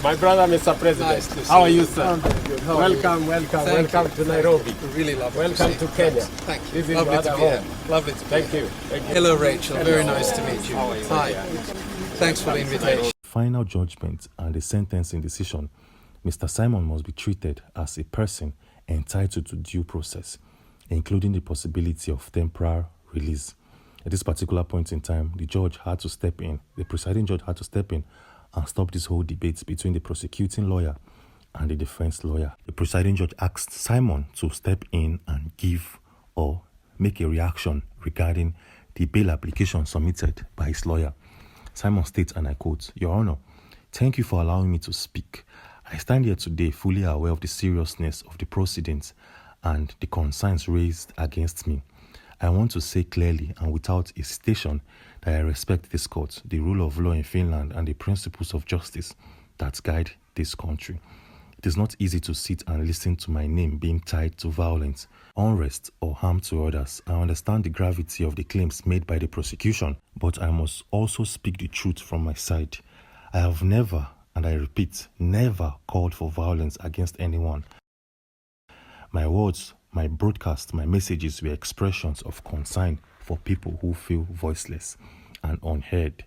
My brother, Mr. President. Nice to see How are you, you. sir? I'm very good. How are you? Welcome to Nairobi. Really lovely. Welcome to Kenya. Thank you. This is Lovely your to other be here. home. Lovely to be Thank here. you. Thank you. Hello, Rachel. Very nice to meet you. How are you? Hi. Thanks for the invitation. Final judgment and the sentencing decision, Mr. Simon must be treated as a person entitled to due process, including the possibility of temporary release. At this particular point in time, the presiding judge had to step in and stop this whole debate between the prosecuting lawyer and the defense lawyer. The presiding judge asked Simon to step in and give or make a reaction regarding the bail application submitted by his lawyer. Simon states, and I quote, "Your Honor, thank you for allowing me to speak. I stand here today fully aware of the seriousness of the proceedings and the concerns raised against me. I want to say clearly and without hesitation that I respect this court, the rule of law in Finland, and the principles of justice that guide this country. It is not easy to sit and listen to my name being tied to violence, unrest, or harm to others. I understand the gravity of the claims made by the prosecution, but I must also speak the truth from my side. I have never, and I repeat, never called for violence against anyone. My words, my broadcast, my messages were expressions of concern for people who feel voiceless and unheard.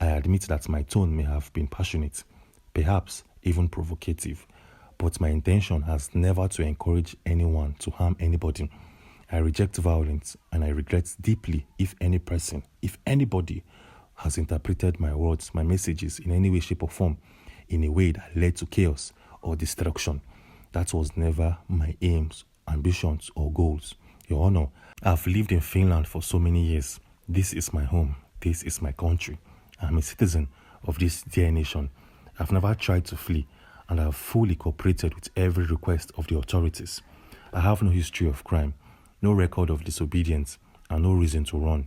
I admit that my tone may have been passionate, perhaps even provocative, but my intention has never to encourage anyone to harm anybody. I reject violence, and I regret deeply if anybody has interpreted my words, my messages in any way, shape or form in a way that led to chaos or destruction. That was never my aims, ambitions or goals. Your Honor, I've lived in Finland for so many years. This is my home. This is my country. I'm a citizen of this dear nation. I've never tried to flee, and I have fully cooperated with every request of the authorities. I have no history of crime, no record of disobedience, and no reason to run.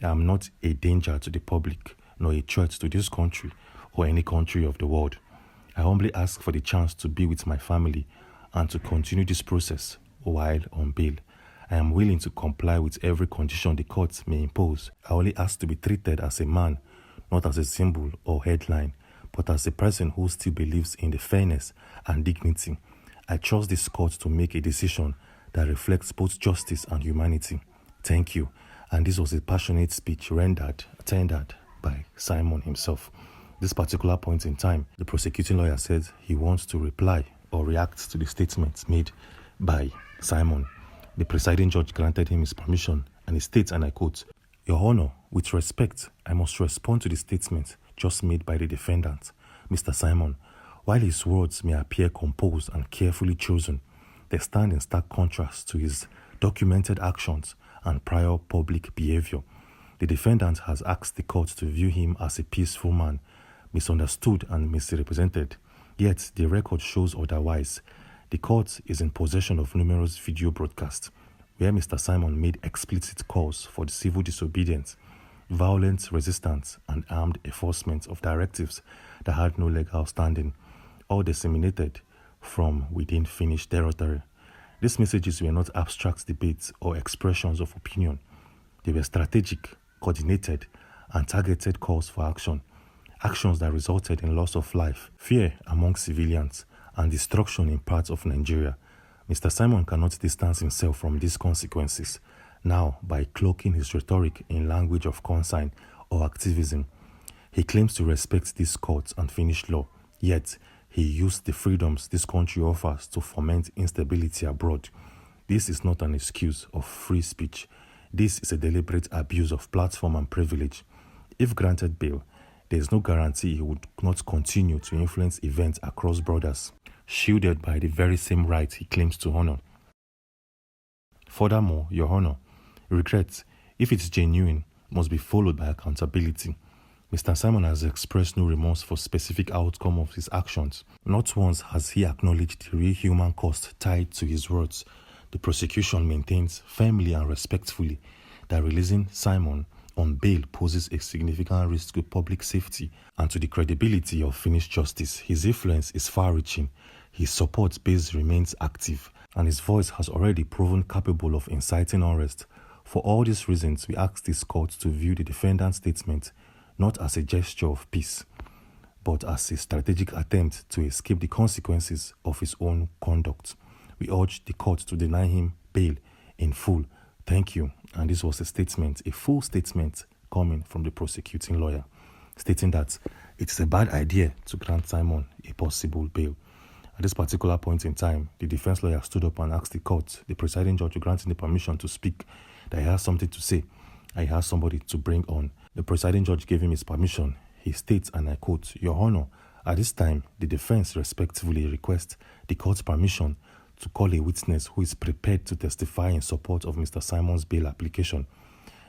I am not a danger to the public, nor a threat to this country or any country of the world. I humbly ask for the chance to be with my family and to continue this process while on bail. I am willing to comply with every condition the courts may impose. I only ask to be treated as a man, not as a symbol or headline, but as a person who still believes in the fairness and dignity. I trust this court to make a decision that reflects both justice and humanity. Thank you." And this was a passionate speech tendered by Simon himself. This particular point in time, the prosecuting lawyer said he wants to reply or react to the statements made by Simon. The presiding judge granted him his permission, and he states, and I quote, "Your Honor, with respect, I must respond to the statement just made by the defendant, Mr. Simon. While his words may appear composed and carefully chosen, they stand in stark contrast to his documented actions and prior public behavior. The defendant has asked the court to view him as a peaceful man, misunderstood and misrepresented, yet the record shows otherwise. The court is in possession of numerous video broadcasts where Mr. Simon made explicit calls for the civil disobedience, violent resistance, and armed enforcement of directives that had no legal standing, all disseminated from within Finnish territory. These messages were not abstract debates or expressions of opinion. They were strategic, coordinated, and targeted calls for action. Actions that resulted in loss of life, fear among civilians, and destruction in parts of Nigeria. Mr. Simon cannot distance himself from these consequences now by cloaking his rhetoric in language of concern or activism. He claims to respect this court and Finnish law, yet he used the freedoms this country offers to foment instability abroad. This is not an excuse of free speech. This is a deliberate abuse of platform and privilege. If granted bail, there is no guarantee he would not continue to influence events across borders, shielded by the very same right he claims to honor. Furthermore, Your Honor, regret, if it's genuine, must be followed by accountability. Mr. Simon has expressed no remorse for specific outcome of his actions. Not once has he acknowledged the real human cost tied to his words. The prosecution maintains firmly and respectfully that releasing Simon on bail poses a significant risk to public safety and to the credibility of Finnish justice. His influence is far-reaching, his support base remains active, and his voice has already proven capable of inciting unrest. For all these reasons, we ask this court to view the defendant's statement not as a gesture of peace, but as a strategic attempt to escape the consequences of his own conduct. We urge the court to deny him bail in full. Thank you. And this was a full statement coming from the prosecuting lawyer, stating that it's a bad idea to grant Simon a possible bail. At this particular point in time, the defense lawyer stood up and asked the presiding judge to grant him the permission to speak, that he has something to say, and he has somebody to bring on. The presiding judge gave him his permission. He states, and I quote, "Your Honor, at this time, the defense respectfully requests the court's permission to call a witness who is prepared to testify in support of Mr. Simon's bail application.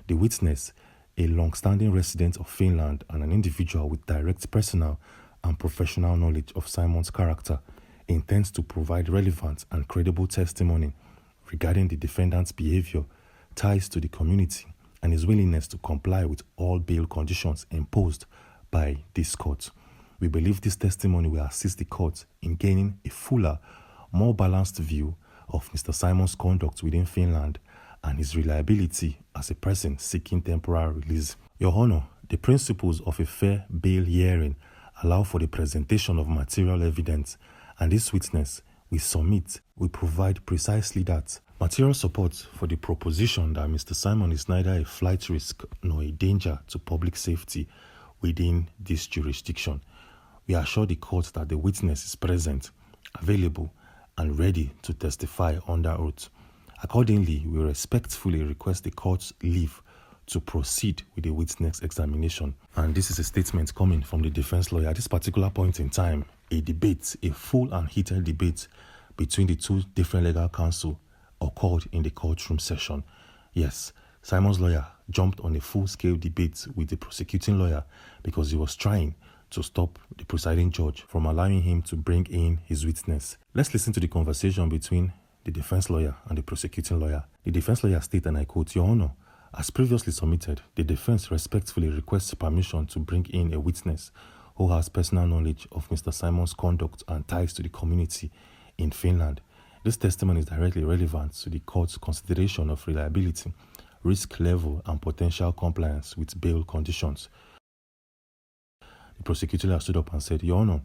The witness, a long-standing resident of Finland and an individual with direct personal and professional knowledge of Simon's character, intends to provide relevant and credible testimony regarding the defendant's behavior, ties to the community, and his willingness to comply with all bail conditions imposed by this court. We believe this testimony will assist the court in gaining a fuller, more balanced view of Mr. Simon's conduct within Finland and his reliability as a person seeking temporary release. Your Honor, the principles of a fair bail hearing allow for the presentation of material evidence, and this witness we submit will provide precisely that. Material support for the proposition that Mr. Simon is neither a flight risk nor a danger to public safety within this jurisdiction. We assure the court that the witness is present, available, and ready to testify under oath. Accordingly, we respectfully request the court's leave to proceed with the witness examination. And this is a statement coming from the defense lawyer. At this particular point in time, a full and heated debate between the two different legal counsel occurred in the courtroom session. Yes, Simon's lawyer jumped on a full-scale debate with the prosecuting lawyer because he was trying to stop the presiding judge from allowing him to bring in his witness. Let's listen to the conversation between the defense lawyer and the prosecuting lawyer. The defense lawyer stated, and I quote, "Your Honor, as previously submitted, the defense respectfully requests permission to bring in a witness who has personal knowledge of Mr. Simon's conduct and ties to the community in Finland. This testimony is directly relevant to the court's consideration of reliability, risk level, and potential compliance with bail conditions." The prosecutor stood up and said, "Your Honor,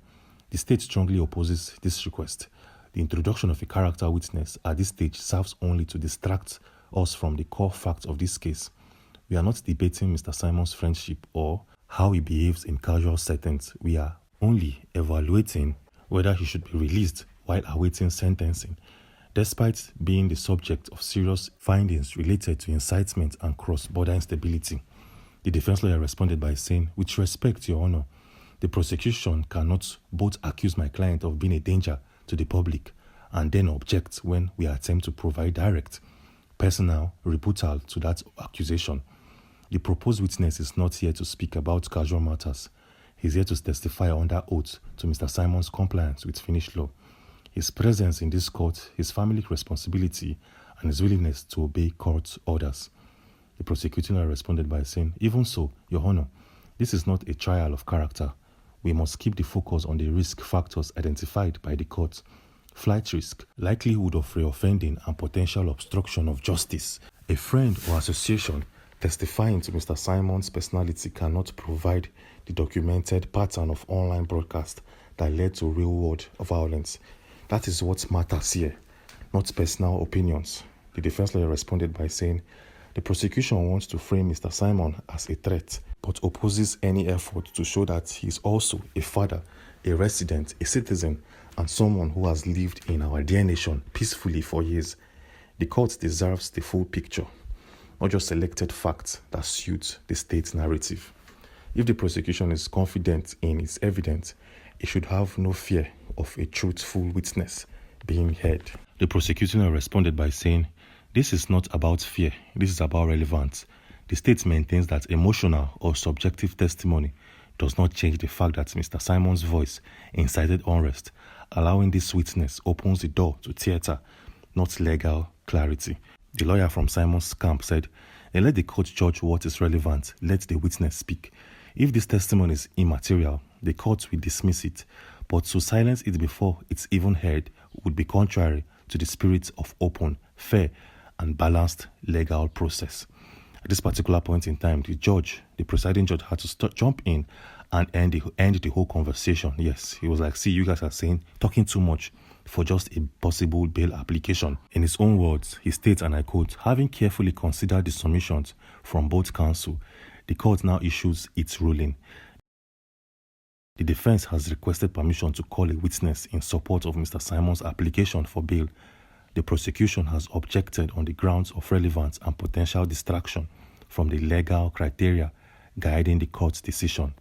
the state strongly opposes this request. The introduction of a character witness at this stage serves only to distract us from the core facts of this case. We are not debating Mr. Simon's friendship or how he behaves in casual settings. We are only evaluating whether he should be released while awaiting sentencing, despite being the subject of serious findings related to incitement and cross-border instability." The defense lawyer responded by saying, "With respect, Your Honor, the prosecution cannot both accuse my client of being a danger to the public and then object when we attempt to provide direct, personal rebuttal to that accusation. The proposed witness is not here to speak about casual matters. He is here to testify under oath to Mr. Simon's compliance with Finnish law, his presence in this court, his family responsibility, and his willingness to obey court orders." The prosecuting lawyer responded by saying, "Even so, Your Honor, this is not a trial of character. We must keep the focus on the risk factors identified by the court: flight risk, likelihood of reoffending, and potential obstruction of justice. A friend or association testifying to Mr. Simon's personality cannot provide the documented pattern of online broadcast that led to real-world violence. That is what matters here, not personal opinions." The defense lawyer responded by saying, "The prosecution wants to frame Mr. Simon as a threat, but opposes any effort to show that he is also a father, a resident, a citizen, and someone who has lived in our dear nation peacefully for years. The court deserves the full picture, not just selected facts that suit the state's narrative. If the prosecution is confident in its evidence, it should have no fear of a truthful witness being heard." The prosecutor responded by saying, "This is not about fear, this is about relevance. The state maintains that emotional or subjective testimony does not change the fact that Mr. Simon's voice incited unrest. Allowing this witness opens the door to theater, not legal clarity." The lawyer from Simon's camp said, "Then let the court judge what is relevant. Let the witness speak. If this testimony is immaterial, the court will dismiss it. But to silence it before it's even heard would be contrary to the spirit of open, fair, and balanced legal process." At this particular point in time, the presiding judge had to jump in and end the whole conversation. Yes, he was like, see, you guys are talking too much for just a possible bail application. In his own words, he states, and I quote, having carefully considered the submissions from both counsel, the court now issues its ruling. The defense has requested permission to call a witness in support of Mr. Simon's application for bail. The prosecution has objected on the grounds of relevance and potential distraction from the legal criteria guiding the court's decision.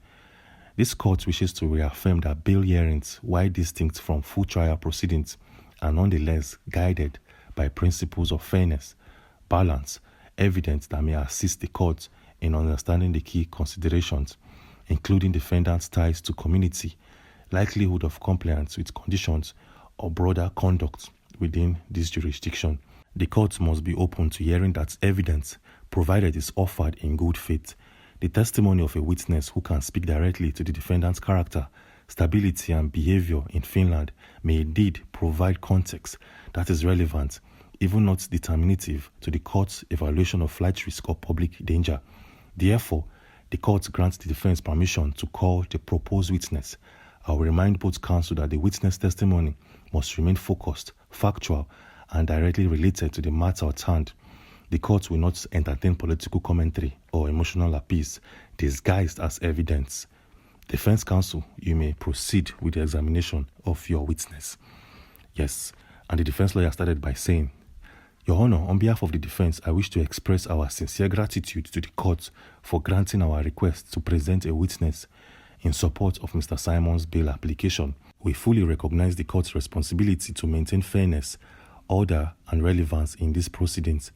This court wishes to reaffirm that bail hearings, while distinct from full trial proceedings, are nonetheless guided by principles of fairness, balance, evidence that may assist the court in understanding the key considerations, including defendant's ties to community, likelihood of compliance with conditions, or broader conduct within this jurisdiction. The court must be open to hearing that evidence, provided is offered in good faith. The testimony of a witness who can speak directly to the defendant's character, stability, and behavior in Finland may indeed provide context that is relevant, even not determinative, to the court's evaluation of flight risk or public danger. Therefore, the court grants the defense permission to call the proposed witness. I will remind both counsel that the witness testimony must remain focused, factual, and directly related to the matter at hand. The court will not entertain political commentary or emotional appeals disguised as evidence. Defense counsel, you may proceed with the examination of your witness. Yes, and the defense lawyer started by saying, Your Honor, on behalf of the defense, I wish to express our sincere gratitude to the court for granting our request to present a witness in support of Mr. Simon's bail application. We fully recognize the court's responsibility to maintain fairness, order, and relevance in these proceedings.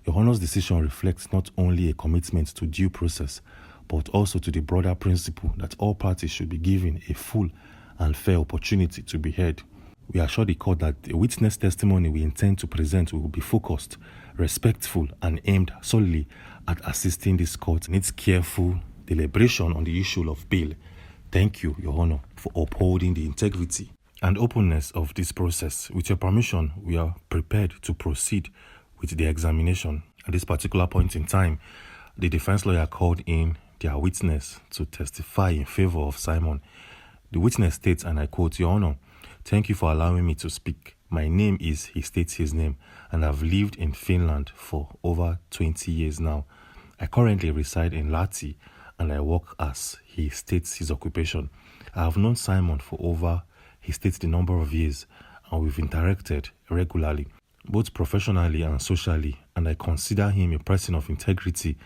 Your Honor's decision reflects not only a commitment to due process, but also to the broader principle that all parties should be given a full and fair opportunity to be heard. We assure the court that the witness testimony we intend to present will be focused, respectful, and aimed solely at assisting this court in its careful deliberation on the issue of bail. Thank you, Your Honor, for upholding the integrity and openness of this process. With your permission, we are prepared to proceed with the examination. At this particular point in time, the defense lawyer called in their witness to testify in favor of Simon. The witness states, and I quote, Your Honor, thank you for allowing me to speak. My name is, he states his name, and I've lived in Finland for over 20 years now. I currently reside in Lahti, and I work as, he states his occupation. I have known Simon for over, he states the number of years, and we've interacted regularly, both professionally and socially, and I consider him a person of integrity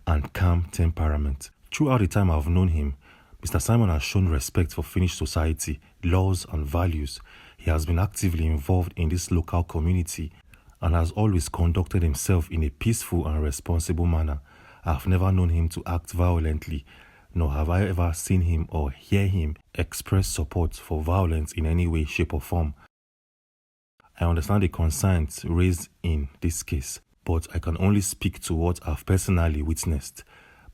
and calm temperament. Throughout the time I've known him, Mr. Simon has shown respect for Finnish society, laws, and values. He has been actively involved in this local community and has always conducted himself in a peaceful and responsible manner. I have never known him to act violently, nor have I ever seen him or hear him express support for violence in any way, shape, or form. I understand the concerns raised in this case, but I can only speak to what I've personally witnessed.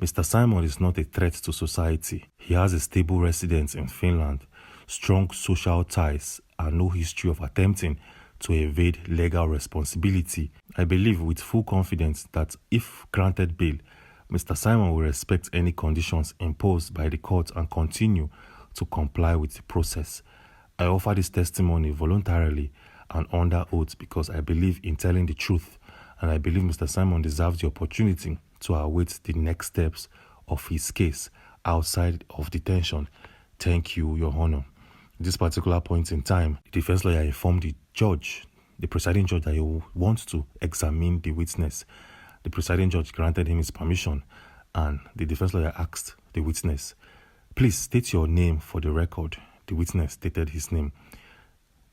Mr. Simon is not a threat to society. He has a stable residence in Finland, strong social ties, and no history of attempting to evade legal responsibility. I believe with full confidence that if granted bail, Mr. Simon will respect any conditions imposed by the court and continue to comply with the process. I offer this testimony voluntarily and under oath because I believe in telling the truth, and I believe Mr. Simon deserves the opportunity to await the next steps of his case outside of detention. Thank you, Your Honor. At this particular point in time, the defense lawyer informed the judge, the presiding judge, that he wants to examine the witness. The presiding judge granted him his permission, and the defense lawyer asked the witness, please state your name for the record. The witness stated his name.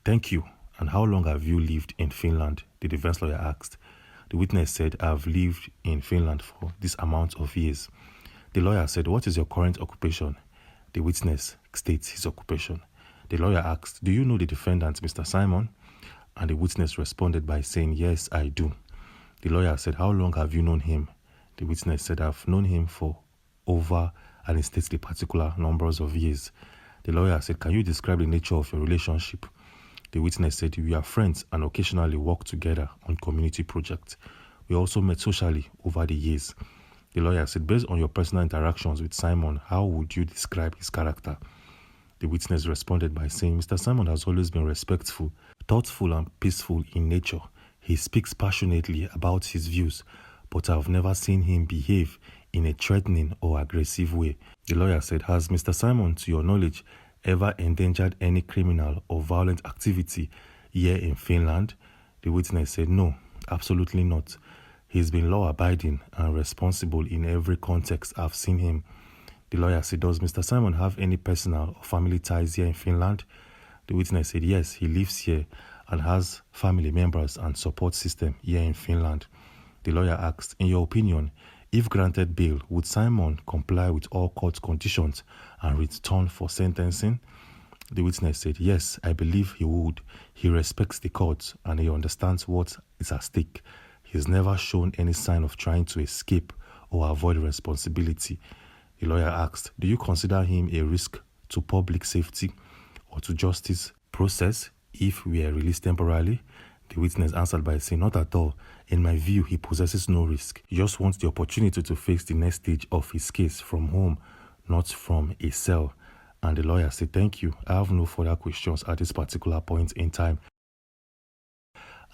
Thank you. And how long have you lived in Finland? The defense lawyer asked. The witness said, I have lived in Finland for this amount of years. The lawyer said, what is your current occupation? The witness states his occupation. The lawyer asked, do you know the defendant, Mr. Simon? And the witness responded by saying, yes, I do. The lawyer said, how long have you known him? The witness said, I've known him for over, and he states the particular numbers of years. The lawyer said, can you describe the nature of your relationship? The witness said, we are friends and occasionally work together on community projects. We also met socially over the years. The lawyer said, based on your personal interactions with Simon, how would you describe his character? The witness responded by saying, Mr. Simon has always been respectful, thoughtful, and peaceful in nature. He speaks passionately about his views, but I've never seen him behave in a threatening or aggressive way. The lawyer said, has Mr. Simon, to your knowledge, ever endangered any criminal or violent activity here in Finland? The witness said, no, absolutely not. He's been law-abiding and responsible in every context I've seen him. The lawyer said, does Mr. Simon have any personal or family ties here in Finland? The witness said, yes, he lives here and has family members and support system here in Finland. The lawyer asked, in your opinion, if granted bail, would Simon comply with all court conditions and return for sentencing? The witness said, yes, I believe he would. He respects the court and he understands what is at stake. He's never shown any sign of trying to escape or avoid responsibility. The lawyer asked, do you consider him a risk to public safety or to justice process if we are released temporarily? The witness answered by saying, not at all. In my view, he possesses no risk. He just wants the opportunity to face the next stage of his case from home, not from a cell. And the lawyer said, thank you. I have no further questions at this particular point in time.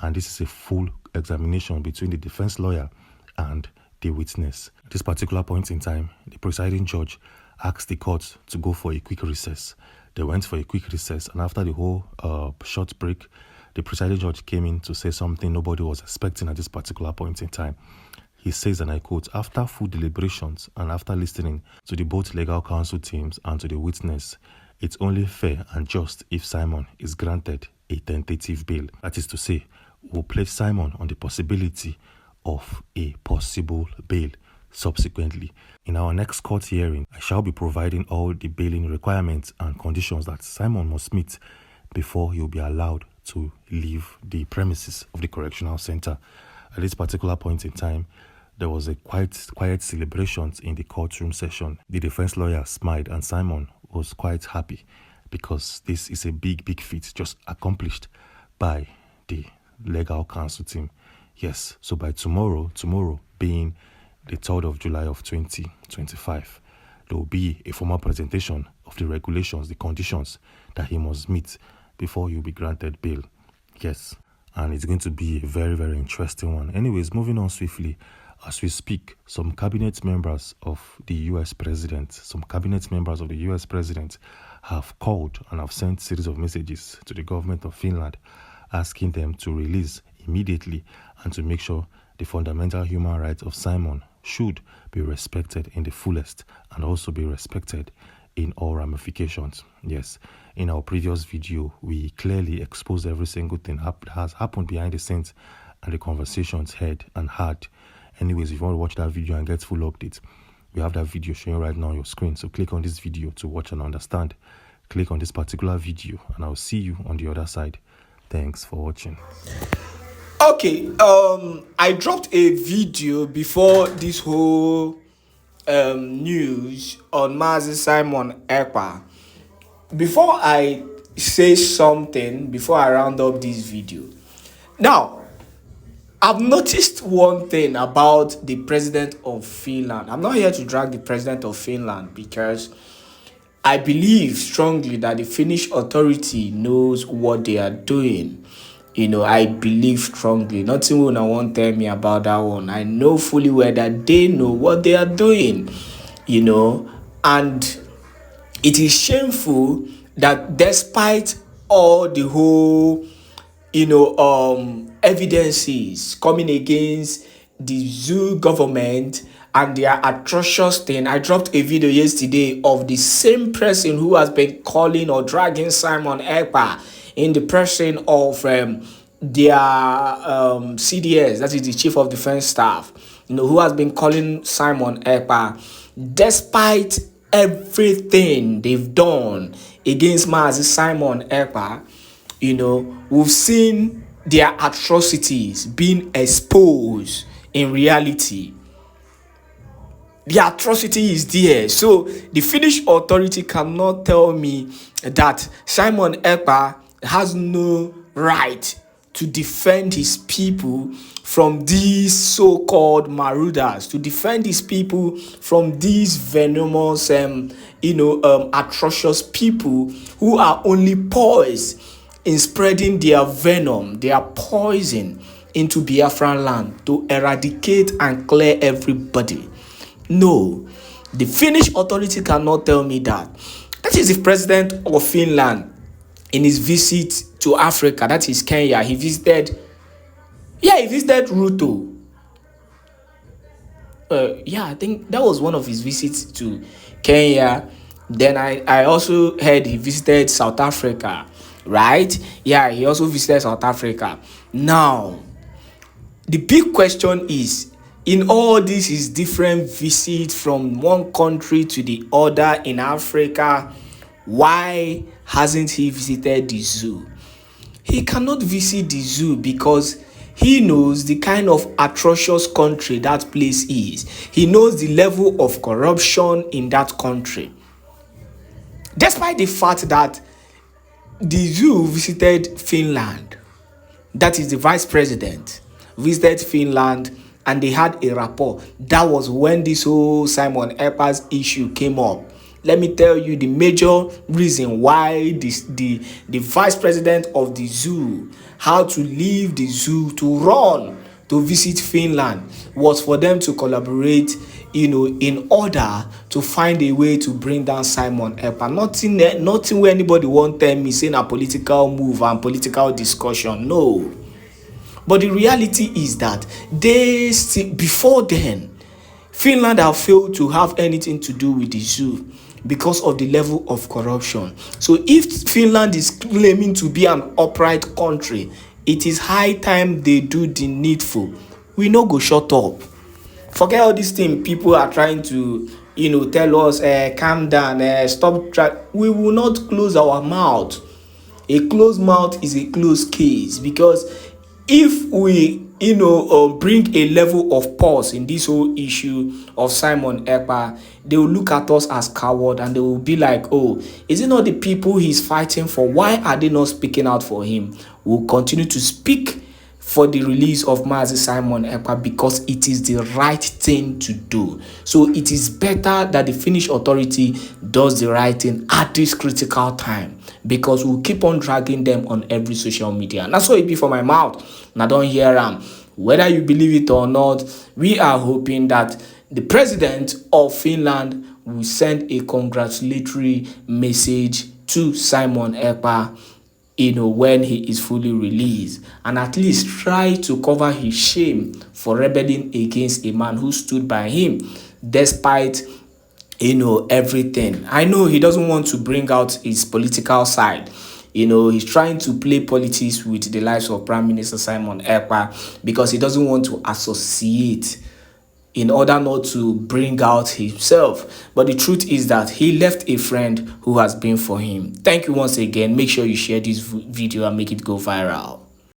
And this is a full examination between the defense lawyer and the witness. At this particular point in time, the presiding judge asked the court to go for a quick recess. They went for a quick recess, and after the whole short break, the presiding judge came in to say something nobody was expecting at this particular point in time. He says, and I quote, after full deliberations and after listening to the both legal counsel teams and to the witness, it's only fair and just if Simon is granted a tentative bail. That is to say, we'll place Simon on the possibility of a possible bail subsequently. In our next court hearing, I shall be providing all the bailing requirements and conditions that Simon must meet before he'll be allowed to leave the premises of the correctional center. At this particular point in time, there was a quiet celebration in the courtroom session. The defense lawyer smiled and Simon was quite happy because this is a big feat just accomplished by the legal counsel team. Yes, so by tomorrow being the 3rd of July of 2025, there will be a formal presentation of the regulations, the conditions that he must meet before he will be granted bail. Yes, and it's going to be a very interesting one. Anyways, moving on swiftly, as we speak, some cabinet members of the US president, have called and have sent a series of messages to the government of Finland asking them to release immediately and to make sure the fundamental human rights of Simon should be respected in the fullest and also be respected in all ramifications. Yes, in our previous video, we clearly exposed every single thing that has happened behind the scenes and the conversations had. Anyways, if you want to watch that video and get full updates, we have that video showing right now on your screen. So click on this video to watch and understand. Click on this particular video and I'll see you on the other side. Thanks for watching. Okay, I dropped a video before this whole news on Mazi Simon Èkpá. Before I say something, before I round up this video, now I've noticed one thing about the president of Finland. I'm not here to drag the president of Finland because I believe strongly that the Finnish authority knows what they are doing. I believe strongly. Nothing will want to tell me about that one. I know fully well that they know what they are doing, and it is shameful that despite all the whole, evidences coming against the zoo government and their atrocious thing. I dropped a video yesterday of the same person who has been calling or dragging Simon Èkpá in the person of their CDS, that is the Chief of Defense Staff, who has been calling Simon Èkpá, despite everything they've done against Mazi Simon Èkpá. We've seen their atrocities being exposed in reality. The atrocity is there. So the Finnish authority cannot tell me that Simon Èkpá has no right to defend his people from these so-called marauders, to defend his people from these venomous, atrocious people who are only poised in spreading their venom, their poison into Biafran land to eradicate and clear everybody. No, the Finnish authority cannot tell me that. That is the president of Finland in his visit to Africa, that is Kenya. He visited Ruto. I think that was one of his visits to Kenya. Then I also heard he visited South Africa, right? Yeah, he also visited South Africa. Now, the big question is, in all this his different visits from one country to the other in Africa, why hasn't he visited the zoo? He cannot visit the zoo because he knows the kind of atrocious country that place is. He knows the level of corruption in that country. Despite the fact that the zoo visited Finland, that is the vice president, visited Finland and they had a rapport. That was when this whole Simon Èkpá's issue came up. Let me tell you the major reason why the vice president of the zoo had to leave the zoo to run to visit Finland was for them to collaborate, in order to find a way to bring down Simon Èkpá. Nothing where anybody won't tell me saying a political move and political discussion. No. But the reality is that before then, Finland have failed to have anything to do with the zoo because of the level of corruption. So if Finland is claiming to be an upright country, it is high time they do the needful. We no go shut up. Forget all these things people are trying to, tell us, calm down, stop. We will not close our mouth. A closed mouth is a closed case, because if we bring a level of pause in this whole issue of Simon Èkpá, they will look at us as coward and they will be like, oh, is it not the people he's fighting for? Why are they not speaking out for him? We'll continue to speak for the release of Mazi Simon Èkpá because it is the right thing to do. So it is better that the Finnish authority does the right thing at this critical time, because we'll keep on dragging them on every social media. And that's what it be for my mouth. And I don't hear them. Whether you believe it or not, we are hoping that the president of Finland will send a congratulatory message to Simon Èkpá, when he is fully released, and at least try to cover his shame for rebelling against a man who stood by him despite everything. I know he doesn't want to bring out his political side. He's trying to play politics with the lives of Prime Minister Simon Èkpá because he doesn't want to associate in order not to bring out himself. But the truth is that he left a friend who has been for him. Thank you once again. Make sure you share this video and make it go viral.